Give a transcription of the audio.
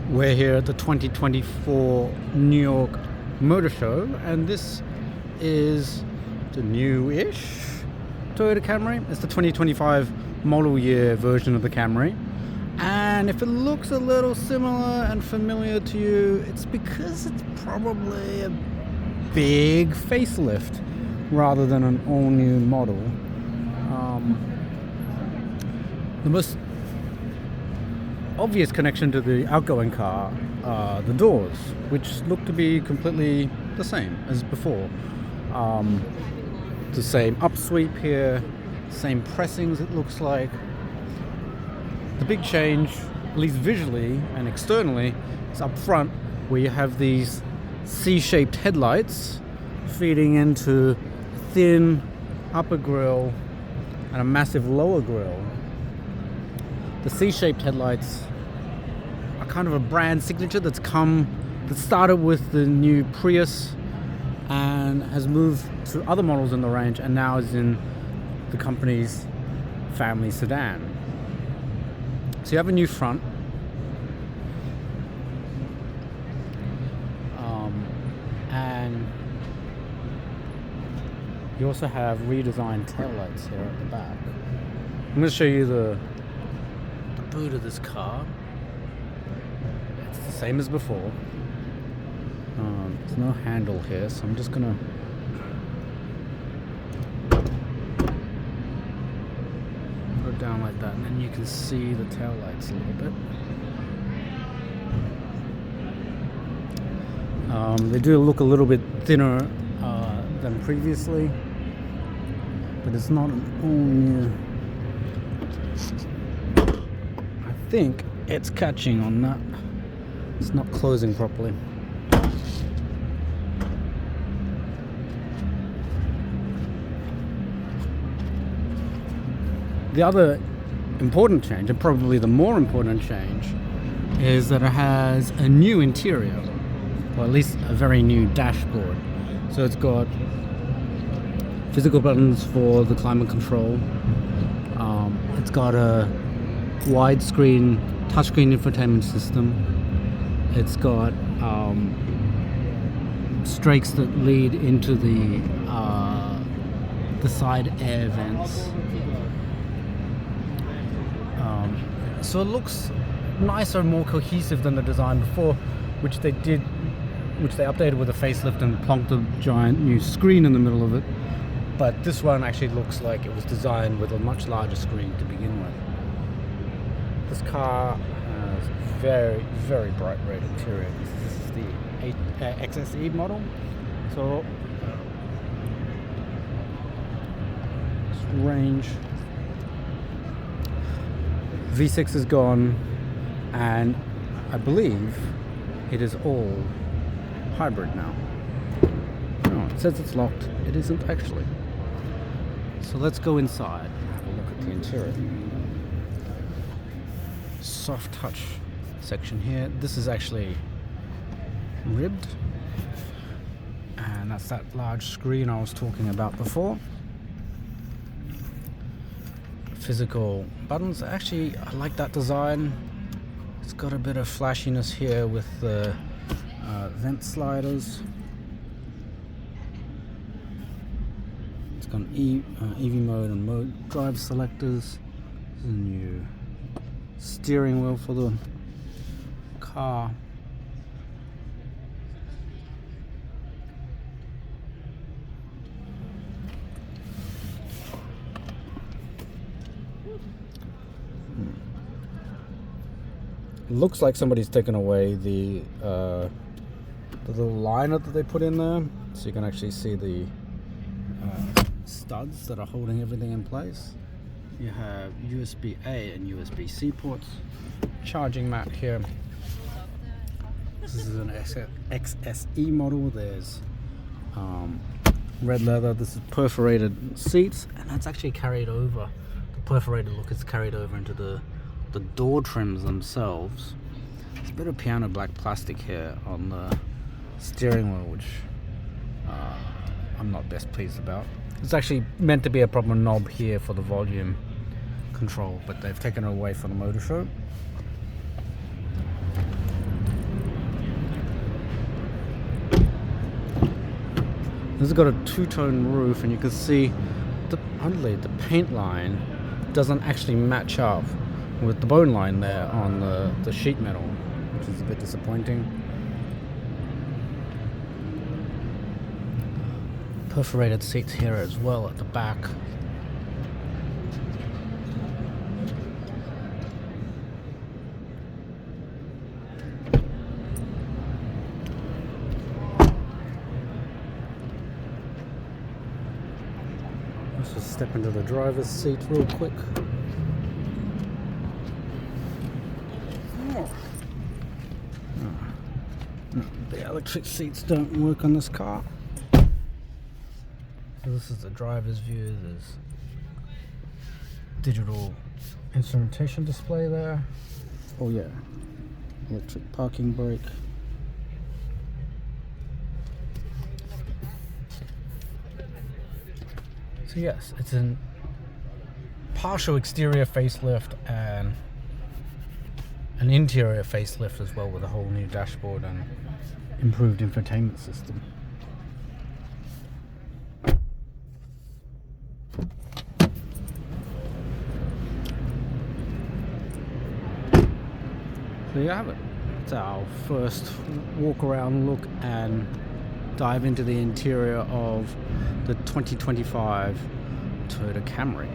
We're here at the 2024 New York Motor Show, and this is the new-ish Toyota Camry. It's the 2025 model year version of the Camry. And if it looks a little similar and familiar to you, it's because it's probably a big facelift rather than an all-new model. The most obvious connection to the outgoing car are the doors, which look to be completely the same as before. The same upsweep here, same pressings it looks like. The big change, at least visually and externally, is up front, where you have these C-shaped headlights feeding into a thin upper grille and a massive lower grille. The C-shaped headlights are kind of a brand signature that started with the new Prius and has moved to other models in the range, and now is in the company's family sedan. So you have a new front, and you also have redesigned taillights here at the back. I'm going to show you the boot of this car. It's the same as before. There's no handle here, so I'm just gonna put it down like that, and then you can see the tail lights a little bit. They do look a little bit thinner than previously, but it's not an all-new. I think it's catching on that. It's not closing properly. The other important change, and probably the more important change, is that it has a new interior, or at least a very new dashboard. So it's got physical buttons for the climate control. It's got a widescreen touchscreen infotainment system. It's got strakes that lead into the side air vents. So it looks nicer and more cohesive than the design before, which they updated with a facelift and plonked a giant new screen in the middle of it. But this one actually looks like it was designed with a much larger screen to begin with. This car has very, very bright red interior. This is the XSE model. So range. V6 is gone, and I believe it is all hybrid now. No, it says it's locked. It isn't actually. So let's go inside and have a look at the interior. Soft touch section here. This is actually ribbed, and that's that large screen I was talking about before. Physical buttons. Actually, I like that design. It's got a bit of flashiness here with the vent sliders. It's got an EV mode and mode drive selectors. There's a new steering wheel for the car. It looks like somebody's taken away the little liner that they put in there, so you can actually see the studs that are holding everything in place. You have USB-A and USB-C ports. Charging mat here. This is an XSE model. There's red leather. This is perforated seats, and that's actually carried over. The perforated look is carried over into the door trims themselves. There's a bit of piano black plastic here on the steering wheel, which I'm not best pleased about. It's actually meant to be a proper knob here for the volume control, but they've taken it away from the motor show. This has got a two-tone roof, and you can see oddly the paint line doesn't actually match up with the bone line there on the sheet metal, which is a bit disappointing. Perforated seats here as well at the back. Let's just step into the driver's seat real quick. No, the electric seats don't work on this car. So this is the driver's view. There's digital instrumentation display there. Oh yeah, electric parking brake. So yes, it's a partial exterior facelift and an interior facelift as well, with a whole new dashboard and improved infotainment system. There you have it. It's our first walk around look and dive into the interior of the 2025 Toyota Camry.